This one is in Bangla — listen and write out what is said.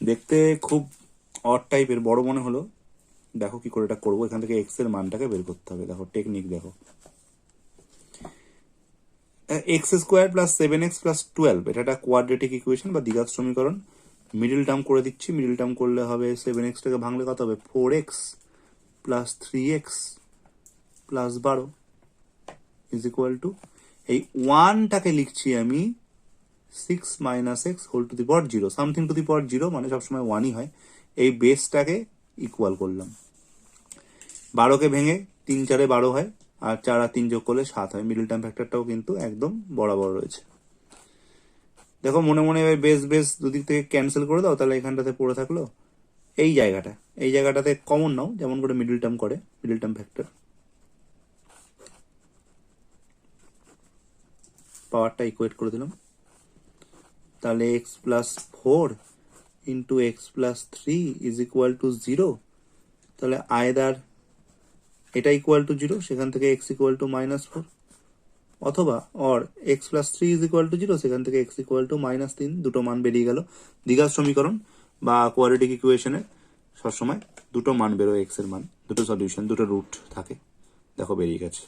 দেখতে খুব অড টাইপের বড় মনে হলো। দেখো কি করে এটা করবো। এখান থেকে এক্স এর মানটাকে বের করতে হবে। দেখো টেকনিক দেখো, x square plus 7x plus 12, এটা একটা কোয়াড্রেটিক ইকুয়েশন বা দ্বিঘাত সমীকরণ। মিডিল টার্ম করে দিচ্ছি। মিডিল টার্ম করলে হবে 7xটাকে ভাঙলে কত হবে, 4x plus 3x plus 12 is equal to, এই ওয়ানটাকে লিখছি আমি 6 minus x whole to the power 0, something to the power 0 মানে সবসময় ওয়ানই হয়। এই বেসটাকে ইকুয়াল করলাম। 12কে ভেঙে 3 4 12 হয়, আর 4 আর 3 যোগ করলে 7 হয়। মিডল টার্ম ফ্যাক্টরটাও কিন্তু একদম বরাবর রয়েছে। দেখো মনে মনে এবার বেস বেস দুদিক থেকে ক্যান্সেল করে দাও, তাহলে এখানটাতে পড়ে থাকলো এই জায়গাটা। এই জায়গাটাতে কমন নাও, যেমন করে মিডল টার্ম করে, মিডল টার্ম ফ্যাক্টর। পাওয়ারটা ইকুয়েট করে দিলাম। তাহলে x plus 4 into x plus 3 is equal two 0। তাহলে আয়দার এটা ইকুয়াল টু 0, সেখান থেকে এক্স ইকুয়াল টু -4, অথবা or x plus 3 is equal two 0, সেখান থেকে এক্স ইকুয়াল টু -3। দুটো মান বেরিয়ে গেল। দ্বিঘাত সমীকরণ বা কোয়াড্রেটিক ইকুয়েশনের সবসময় দুটো মান বেরোয়, এক্স এর মান, দুটো সলিউশন, দুটো রুট থাকে। দেখো বেরিয়ে গেছে।